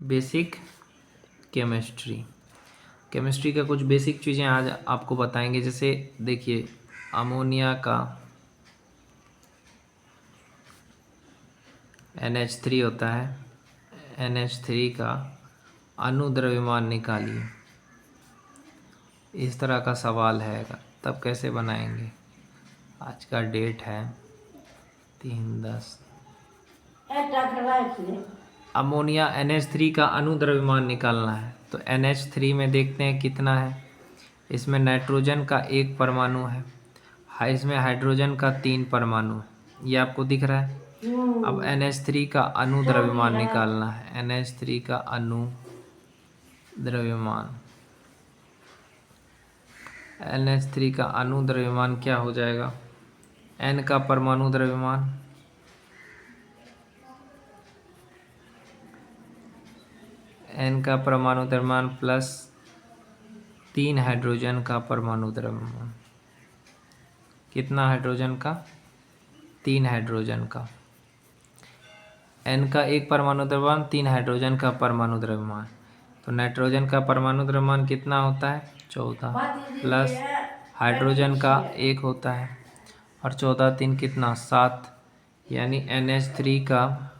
Basic chemistry. Chemistry का कुछ basic चीज़ें आज आपको बताएंगे। जैसे देखिए, अमोनिया का NH3 होता है, NH3 का अनुद्रव्यमान निकालिए। इस तरह का सवाल है, तब कैसे बनाएंगे। आज का डेट है 3/10। अमोनिया NH3 का अनुद्रव्यमान निकालना है, तो NH3 में देखते हैं कितना है। इसमें नाइट्रोजन का 1 परमाणु है, इसमें हाइड्रोजन का 3 परमाणु है, ये आपको दिख रहा है। अब NH3 का अनुद्रव्यमान निकालना है। NH3 का अनुद्रव्यमान, NH3 का अनुद्रव्यमान क्या हो जाएगा। N का परमाणु द्रव्यमान, N का परमाणु द्रव्यमान प्लस 3 हाइड्रोजन का परमाणु द्रव्यमान। कितना हाइड्रोजन का, 3 हाइड्रोजन का। N का 1 परमाणु द्रव्यमान, 3 हाइड्रोजन का परमाणु द्रव्यमान। तो नाइट्रोजन का परमाणु द्रव्यमान कितना होता है, 14, प्लस हाइड्रोजन का 1 होता है, और 14 3 कितना, 7। यानी NH3 का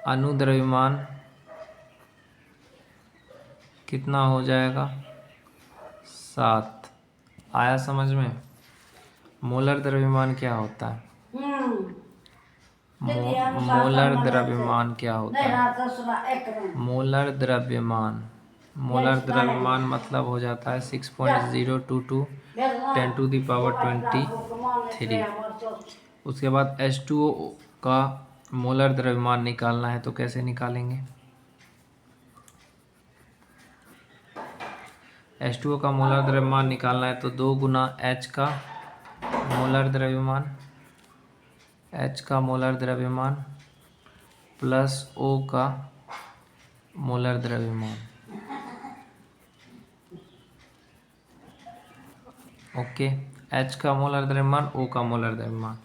अनुद्रव्यमान कितना हो जाएगा, 7। आया समझ में। मोलर द्रव्यमान क्या होता है, मोलर द्रव्यमान क्या होता है, मोलर द्रव्यमान, मोलर द्रव्यमान मतलब हो जाता है 6.022 10⁻23। उसके बाद H2O का मोलर द्रव्यमान निकालना है, तो कैसे निकालेंगे। H2O का मोलर द्रव्यमान निकालना है, तो 2 गुना H का मोलर द्रव्यमान, H का मोलर द्रव्यमान प्लस O का मोलर द्रव्यमान। ओके, H का मोलर द्रव्यमान, O का मोलर द्रव्यमान।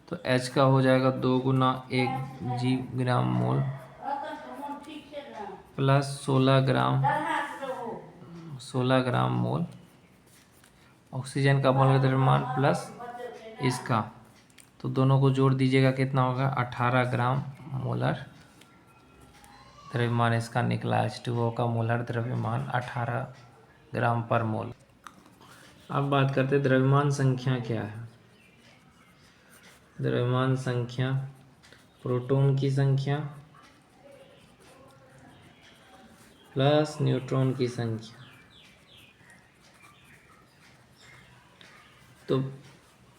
तो H का हो जाएगा 2 गुना 1 जी ग्राम मोल प्लस 16 ग्राम मोल। ऑक्सीजन का मोलर द्रव्यमान प्लस इसका, तो दोनों को जोड़ दीजिएगा, कितना होगा, 18 ग्राम मोलर द्रव्यमान इसका निकला। H2O का मोलर द्रव्यमान 18 ग्राम पर मोल। अब बात करते हैं द्रव्यमान संख्या क्या है। द्रव्यमान संख्या प्रोटॉन की संख्या प्लस न्यूट्रॉन की संख्या। तो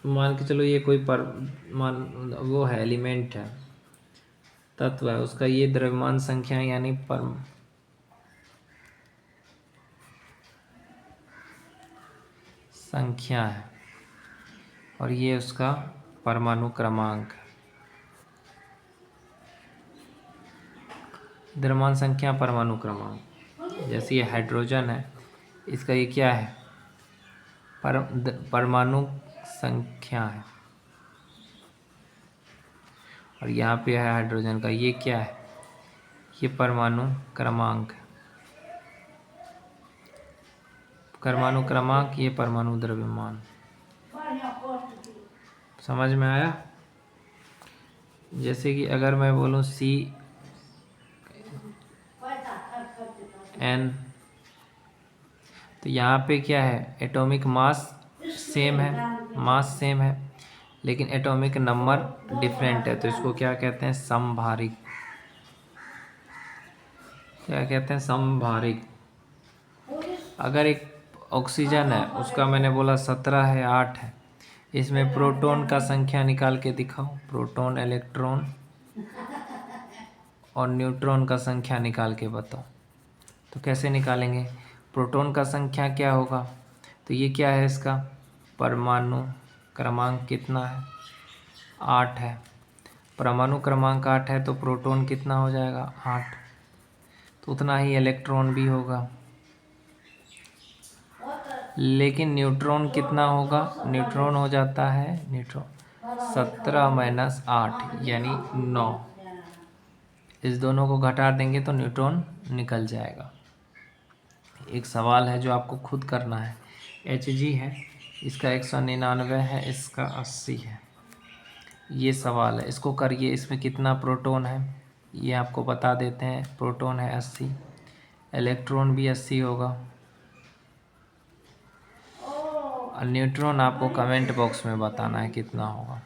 मान के चलो ये कोई वो है, एलिमेंट है, तत्व है, उसका ये द्रव्यमान संख्या यानी संख्या है, और ये उसका परमाणु क्रमांक है। द्रव्यमान संख्या परमाणु क्रमांक। जैसे ये हाइड्रोजन है, इसका ये क्या है, परमाणु संख्या है, और यहाँ पे है हाइड्रोजन का, ये क्या है, ये परमाणु क्रमांक है। परमाणु क्रमांक, ये परमाणु द्रव्यमान। समझ में आया। जैसे कि अगर मैं बोलूँ CN, तो यहाँ पे क्या है, एटॉमिक मास सेम है, मास सेम है, लेकिन एटॉमिक नंबर डिफरेंट है, तो इसको क्या कहते हैं, समभारिक। क्या कहते हैं, समभारिक। अगर एक ऑक्सीजन है, उसका मैंने बोला 17 है, 8 है, इसमें प्रोटॉन का संख्या निकाल के दिखाओ, प्रोटॉन, इलेक्ट्रॉन और न्यूट्रॉन का संख्या निकाल के बताओ। तो कैसे निकालेंगे, प्रोटॉन का संख्या क्या होगा, तो ये क्या है, इसका परमाणु क्रमांक कितना है, 8 है। परमाणु क्रमांक 8 है, तो प्रोटॉन कितना हो जाएगा, 8। तो उतना ही इलेक्ट्रॉन भी होगा। लेकिन न्यूट्रॉन कितना होगा, न्यूट्रॉन हो जाता है 17 - 8 यानी 9। इस दोनों को घटा देंगे तो न्यूट्रॉन निकल जाएगा। एक सवाल है जो आपको खुद करना है। Hg है, इसका 199 है, इसका 80 है। ये सवाल है, इसको करिए। इसमें कितना प्रोटॉन है ये आपको बता देते हैं। प्रोटॉन है 80, इलेक्ट्रॉन भी 80 होगा, और न्यूट्रॉन आपको कमेंट बॉक्स में बताना है कितना होगा।